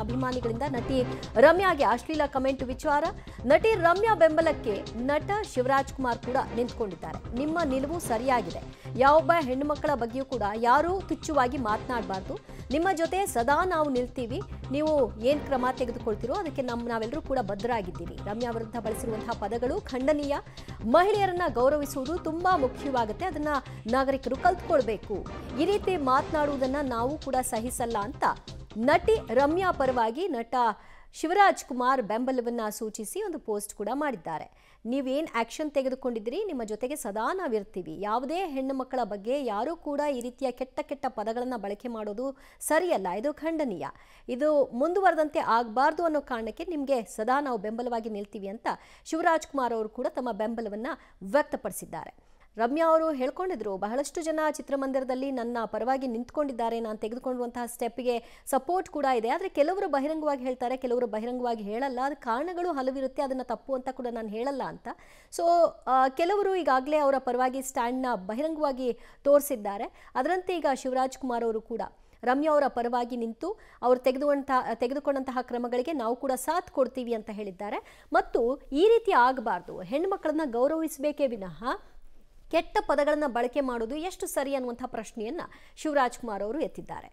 ಅಭಿಮಾನಿಗಳಿಂದ ನಟಿ ರಮ್ಯಾಗೆ ಅಶ್ಲೀಲ ಕಮೆಂಟ್ ವಿಚಾರ. ನಟಿ ರಮ್ಯಾ ಬೆಂಬಲಕ್ಕೆ ನಟ ಶಿವರಾಜ್ ಕುಮಾರ್ ಕೂಡ ನಿಂತ್ಕೊಂಡಿದ್ದಾರೆ. ನಿಮ್ಮ ನಿಲುವು ಸರಿಯಾಗಿದೆ. ಯಾವೊಬ್ಬ ಹೆಣ್ಣು ಮಕ್ಕಳ ಬಗ್ಗೆಯೂ ಕೂಡ ಯಾರೂ ತುಚ್ಛವಾಗಿ ಮಾತನಾಡಬಾರ್ದು. ನಿಮ್ಮ ಜೊತೆ ಸದಾ ನಾವು ನಿಲ್ತೀವಿ. ನೀವು ಏನು ಕ್ರಮ ತೆಗೆದುಕೊಳ್ತೀರೋ ಅದಕ್ಕೆ ನಾವೆಲ್ಲರೂ ಕೂಡ ಬದ್ಧರಾಗಿದ್ದೀವಿ. ರಮ್ಯಾ ವಿರುದ್ಧ ಬಳಸಿರುವಂತಹ ಪದಗಳು ಖಂಡನೀಯ. ಮಹಿಳೆಯರನ್ನ ಗೌರವಿಸುವುದು ತುಂಬಾ ಮುಖ್ಯವಾಗುತ್ತೆ. ಅದನ್ನ ನಾಗರಿಕರು ಕಲ್ತ್ಕೊಳ್ಬೇಕು. ಈ ರೀತಿ ಮಾತನಾಡುವುದನ್ನ ನಾವು ಕೂಡ ಸಹಿಸಲ್ಲ ಅಂತ ನಟಿ ರಮ್ಯಾ ಪರವಾಗಿ ನಟ ಶಿವರಾಜ್ ಕುಮಾರ್ ಬೆಂಬಲವನ್ನ ಸೂಚಿಸಿ ಒಂದು ಪೋಸ್ಟ್ ಕೂಡ ಮಾಡಿದ್ದಾರೆ. ನೀವೇನು ಆಕ್ಷನ್ ತೆಗೆದುಕೊಂಡಿದ್ದೀರಿ, ನಿಮ್ಮ ಜೊತೆಗೆ ಸದಾ ನಾವಿರ್ತೀವಿ. ಯಾವುದೇ ಹೆಣ್ಣು ಮಕ್ಕಳ ಬಗ್ಗೆ ಯಾರೂ ಕೂಡ ಈ ರೀತಿಯ ಕೆಟ್ಟ ಪದಗಳನ್ನು ಬಳಕೆ ಮಾಡೋದು ಸರಿಯಲ್ಲ. ಇದು ಖಂಡನೀಯ. ಇದು ಮುಂದುವರೆದಂತೆ ಆಗಬಾರ್ದು ಅನ್ನೋ ಕಾರಣಕ್ಕೆ ನಿಮಗೆ ಸದಾ ನಾವು ಬೆಂಬಲವಾಗಿ ನಿಲ್ತೀವಿ ಅಂತ ಶಿವರಾಜ್ ಕುಮಾರ್ ಅವರು ಕೂಡ ತಮ್ಮ ಬೆಂಬಲವನ್ನು ವ್ಯಕ್ತಪಡಿಸಿದ್ದಾರೆ. ರಮ್ಯಾ ಅವರು ಹೇಳ್ಕೊಂಡಿದ್ರು, ಬಹಳಷ್ಟು ಜನ ಚಿತ್ರಮಂದಿರದಲ್ಲಿ ನನ್ನ ಪರವಾಗಿ ನಿಂತ್ಕೊಂಡಿದ್ದಾರೆ. ನಾನು ತೆಗೆದುಕೊಂಡಿರುವಂತಹ ಸ್ಟೆಪ್ಗೆ ಸಪೋರ್ಟ್ ಕೂಡ ಇದೆ. ಆದರೆ ಕೆಲವರು ಬಹಿರಂಗವಾಗಿ ಹೇಳ್ತಾರೆ, ಕೆಲವರು ಬಹಿರಂಗವಾಗಿ ಹೇಳಲ್ಲ. ಅದು ಕಾರಣಗಳು ಹಲವಿರುತ್ತೆ. ಅದನ್ನು ತಪ್ಪು ಅಂತ ಕೂಡ ನಾನು ಹೇಳಲ್ಲ ಅಂತ. ಸೊ ಕೆಲವರು ಈಗಾಗಲೇ ಅವರ ಪರವಾಗಿ ಸ್ಟ್ಯಾಂಡ್ನ ಬಹಿರಂಗವಾಗಿ ತೋರಿಸಿದ್ದಾರೆ. ಅದರಂತೆ ಈಗ ಶಿವರಾಜ್ ಕುಮಾರ್ ಅವರು ಕೂಡ ರಮ್ಯಾ ಅವರ ಪರವಾಗಿ ನಿಂತು ಅವರು ತೆಗೆದುಕೊಂಡಂತಹ ಕ್ರಮಗಳಿಗೆ ನಾವು ಕೂಡ ಸಾಥ್ ಕೊಡ್ತೀವಿ ಅಂತ ಹೇಳಿದ್ದಾರೆ. ಮತ್ತು ಈ ರೀತಿ ಆಗಬಾರ್ದು. ಹೆಣ್ಣುಮಕ್ಕಳನ್ನ ಗೌರವಿಸಬೇಕೇ ವಿನಃ ಕೆಟ್ಟ ಪದಗಳನ್ನು ಬಳಕೆ ಮಾಡೋದು ಎಷ್ಟು ಸರಿ ಅನ್ನುವಂಥ ಪ್ರಶ್ನೆಯನ್ನು ಶಿವರಾಜ್ ಕುಮಾರ್ ಅವರು ಎತ್ತಿದ್ದಾರೆ.